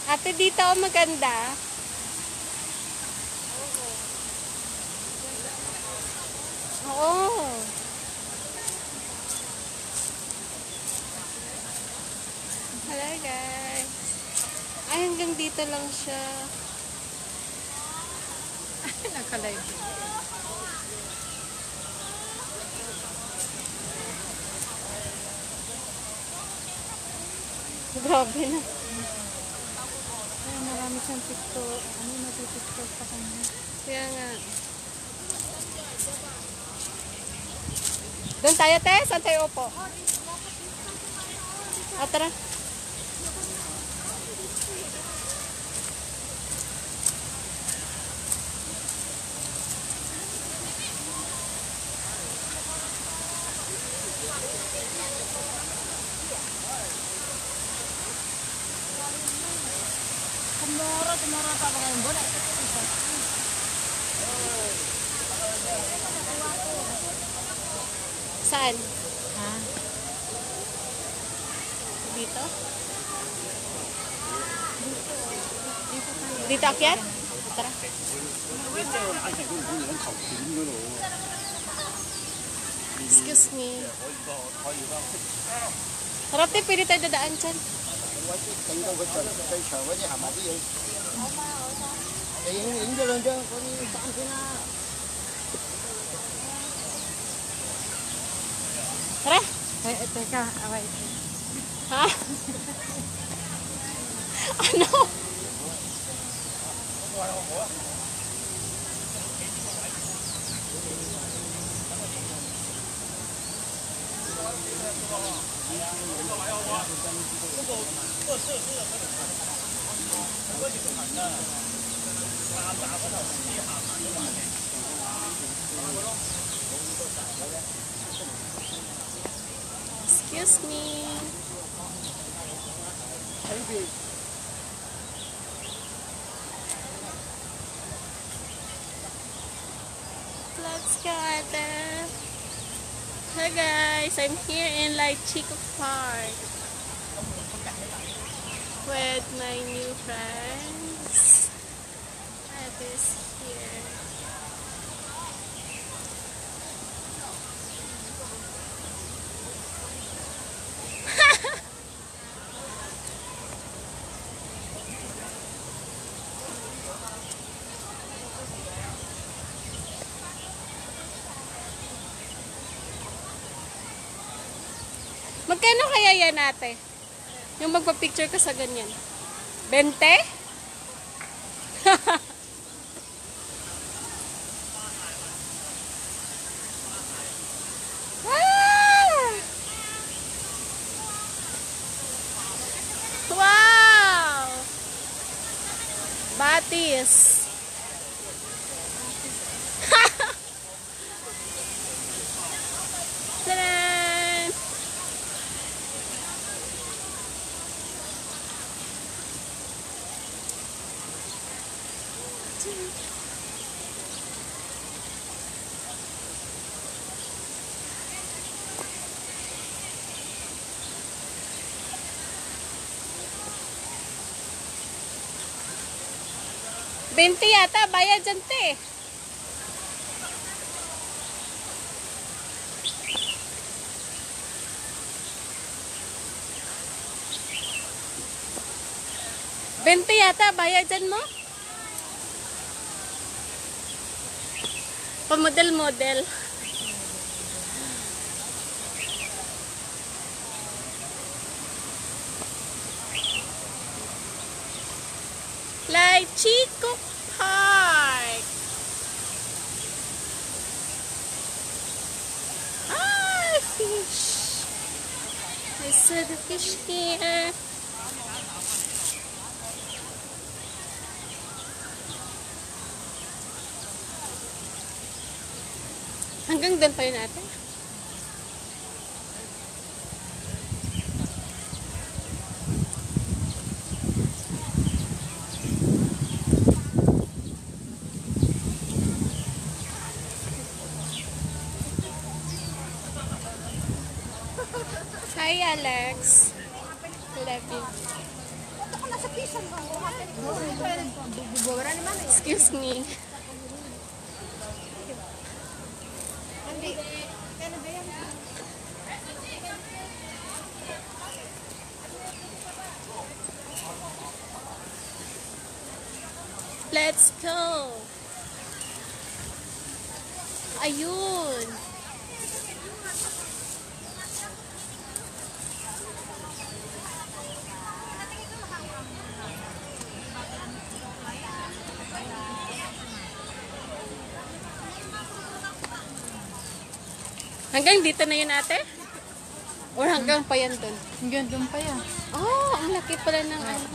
Ate, dito ako maganda. Oo. Hello guys. Ay, hanggang dito lang siya. Nakalive. Grabe na. Ay, marami siyang TikTok. Ano nag-TikTok pa kanya? Kaya nga. Doon tayo, te. Saan tayo upo? O, tara. Tomorrow pa ba ngayon? Bona. Saan? Ha? Dito? Dito tayo. Dito akyat? Tara. Excuse me. Tara, te. Pwede tayo dadaan dyan. Cảnh đâu có cây sở với hàm cái gì?影咗兩張嗰啲衫先啦。 Tara. Teka, away. Ha? Ano? Excuse me. Let's go, Ate. Hi guys, I'm here in Light Chico Park with my new friends. Ate is here. Magkano kaya yan, ate? Yung magpa-picture ka sa ganyan. 20? Ah! Wow! Batis. Tadaan! Benti yata, bayad dyan, te. Benti yata, bayad dyan mo? Pamodel-model. Light Chico Park. Ah, fish. I saw the fish here. Hanggang doon pa yun natin. Hi, Alex. Love you. Excuse me. Let's go. Ayun. Hanggang dito na yun, ate? Or hanggang pa yan dun? Hanggang doon pa yan. Oh, ang laki pala ng ano.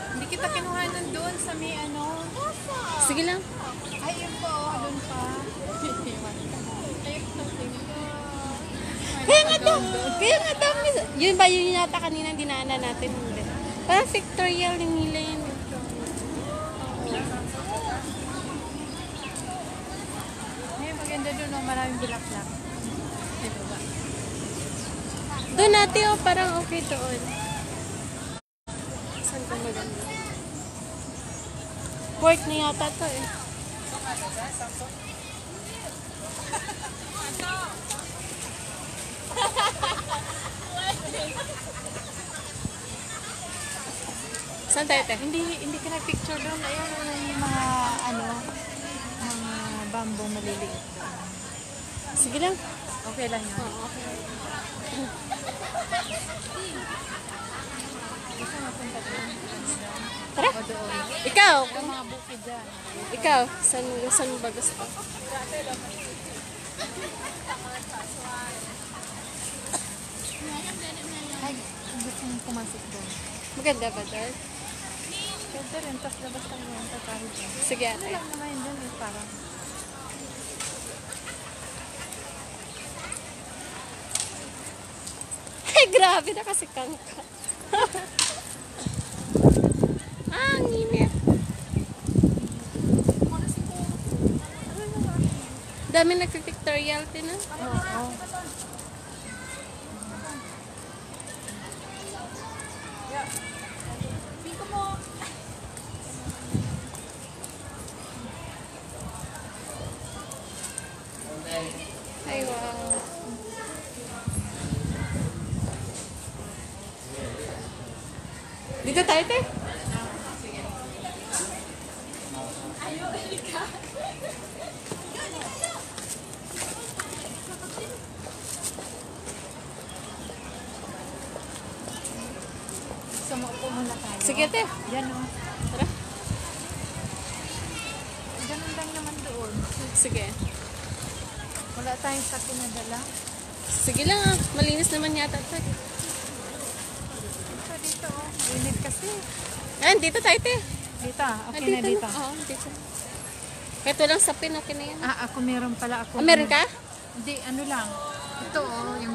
Hindi kita kinuha nun doon sa may ano. Sige lang. Ay, yun po. Doon pa. Kaya nga dami. Yun ba yun yata kanina dinaanan natin? Hindi. Parang pictorial ni nila yun. Ay, maganda doon. Oh, maraming bulaklak. Ay, baba. Doon natin oh, parang okay doon. Saan ka maganda? Work na yata to eh. Saan tayo te? Hindi ka na-picture doon. Ayun, yung mga ano, mga bamboo maliliit doon. Sige lang. Okay lang yun. Oo, okay. Gusto mo punta doon? Tara. O doon. Ikaw. Ito mga bukid dyan. Ikaw. Saan mo ba gusto? Ay, gusto mong pumasok doon. Maganda ba doon? Ganda rin, tapos labas lang yun, tatawid doon. Sige Ano ate. lang naman yun doon eh, parang. Ay, grabe na kasi kangka. Ang init. Dami nagpipictorial din ah. Oo. Ay, wow. Dito tayo, te. Gusto mo upo muna tayo? Sige, te. Yan o. Tara. Ganun lang naman doon. Sige. Wala tayong sa pinadala. Sige lang ah. Malinis naman yata ito. Ito dito o. Mainit kasi. Ayan, dito tayo, te. Dito ah. Okay Ah, na dito. Oo, dito. Kahit walang sapin, okay na yan. Ah, ako meron pala ako. Ah, meron ka? Hindi, ano lang. Ito o. Yung